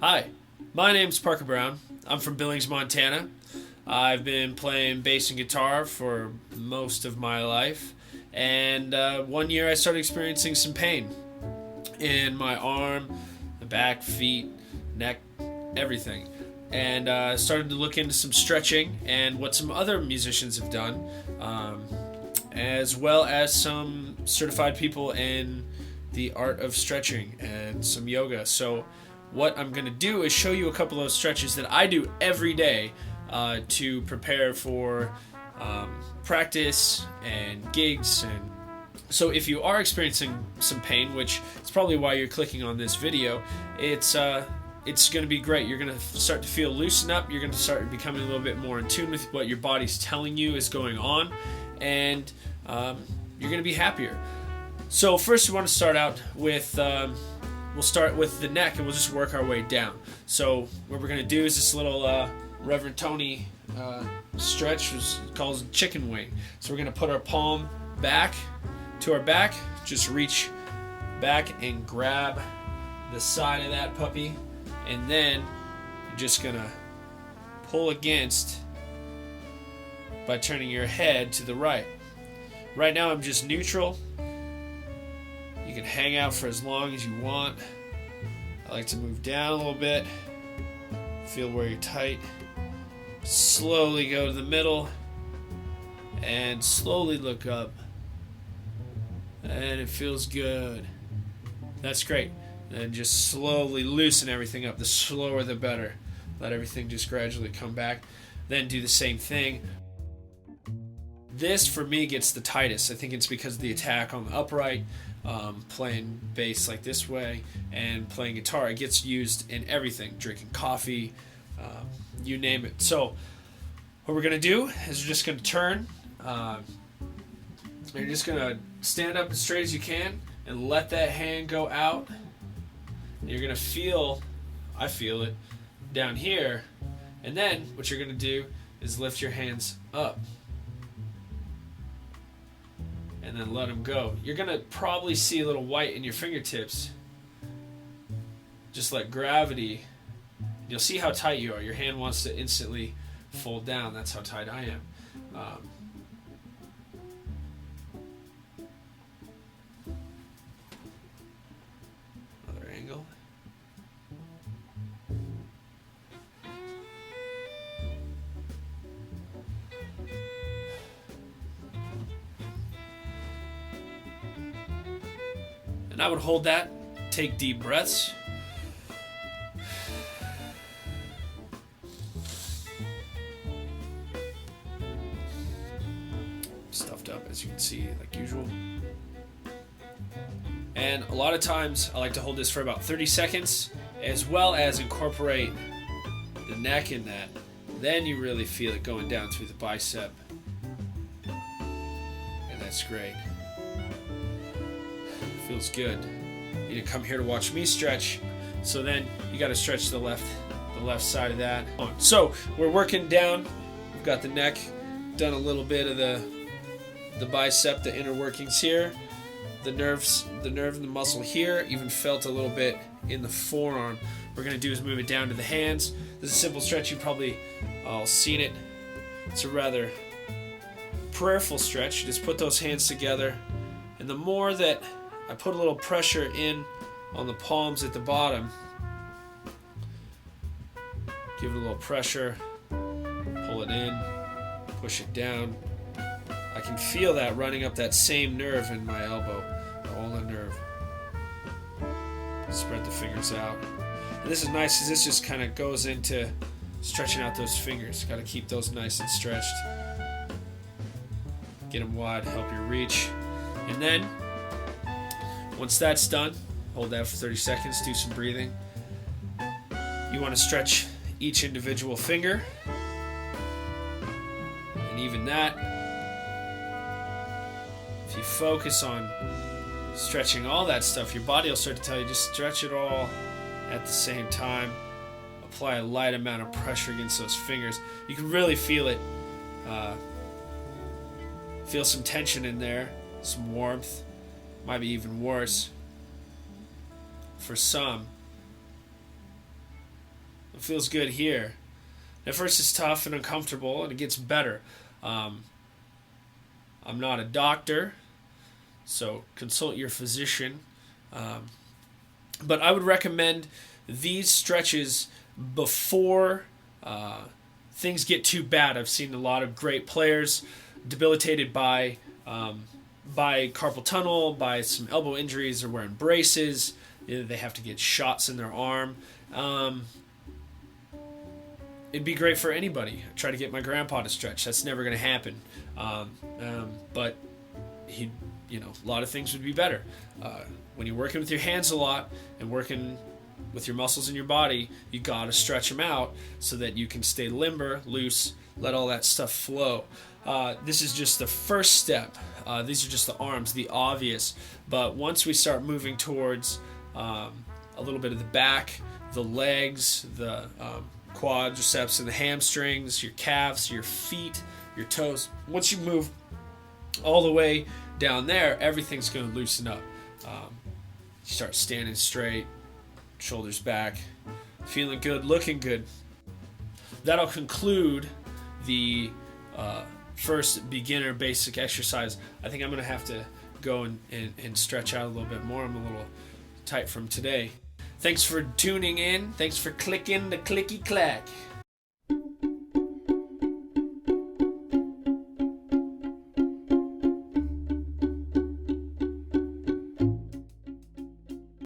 Hi, my name's Parker Brown. I'm from Billings, Montana. I've been playing bass and guitar for most of my life, and one year I started experiencing some pain in my arm, the back, feet, neck, everything. And started to look into some stretching and what some other musicians have done, as well as some certified people in the art of stretching and some yoga. So what I'm going to do is show you a couple of stretches that I do every day to prepare for practice and gigs. And so if you are experiencing some pain, which is probably why you're clicking on this video, it's going to be great. You're going to start to feel loosen up. You're going to start becoming a little bit more in tune with what your body's telling you is going on, and you're going to be happier. So first we want to start out with, we'll start with the neck and we'll just work our way down. So what we're going to do is this little Reverend Tony stretch, which is called chicken wing. So we're going to put our palm back to our back, just reach back and grab the side of that puppy, and then you're just going to pull against by turning your head to the right. Right now I'm just neutral. You can hang out for as long as you want. I like to move down a little bit, feel where you're tight, slowly go to the middle, and slowly look up. And it feels good. That's great. And just slowly loosen everything up. The slower the better. Let everything just gradually come back. Then do the same thing. This for me gets the tightest. I think it's because of the attack on the upright. Playing bass like this way and playing guitar, it gets used in everything. Drinking coffee, you name it. So what we're going to do is we're just going to turn. You're just going to stand up as straight as you can and let that hand go out. And you're going to feel, I feel it, down here. And then what you're going to do is lift your hands up. And then let them go. You're going to probably see a little white in your fingertips. Just let gravity. You'll see how tight you are. Your hand wants to instantly fold down. That's how tight I am. Another angle. And I would hold that, take deep breaths. Stuffed up, as you can see, like usual. And a lot of times I like to hold this for about 30 seconds, as well as incorporate the neck in that. Then you really feel it going down through the bicep. And that's great. Feels good. You didn't come here to watch me stretch, so then you got to stretch the left side of that. So we're working down. We've got the neck, done a little bit of the bicep, the inner workings here, the nerve and the muscle here. Even felt a little bit in the forearm. What we're gonna do is move it down to the hands. This is a simple stretch. You probably all seen it. It's a rather prayerful stretch. You just put those hands together, and the more that I put a little pressure in on the palms at the bottom. Give it a little pressure. Pull it in. Push it down. I can feel that running up that same nerve in my elbow. The ulnar nerve. Spread the fingers out. And this is nice because this just kind of goes into stretching out those fingers. Got to keep those nice and stretched. Get them wide. Help your reach. And then once that's done, hold that for 30 seconds, do some breathing. You want to stretch each individual finger. And even that, if you focus on stretching all that stuff, your body will start to tell you just stretch it all at the same time. Apply a light amount of pressure against those fingers. You can really feel it. Feel some tension in there, some warmth. Might be even worse for some. it feels good here. At first it's tough and uncomfortable, and it gets better. I'm not a doctor, so consult your physician. But I would recommend these stretches before things get too bad. I've seen a lot of great players debilitated by carpal tunnel, by some elbow injuries. They're wearing braces. They have to get shots in their arm. It'd be great for anybody. I try to get my grandpa to stretch. That's never going to happen. But a lot of things would be better. When you're working with your hands a lot and working with your muscles in your body, you got to stretch them out so that you can stay limber, loose, let all that stuff flow. This is just the first step. These are just the arms, the obvious. But once we start moving towards a little bit of the back, the legs, the quadriceps and the hamstrings, your calves, your feet, your toes, once you move all the way down there, everything's going to loosen up. You start standing straight, shoulders back, feeling good, looking good. That'll conclude the first beginner basic exercise. I think I'm going to have to go and stretch out a little bit more. I'm a little tight from today. Thanks for tuning in. Thanks for clicking the clicky clack.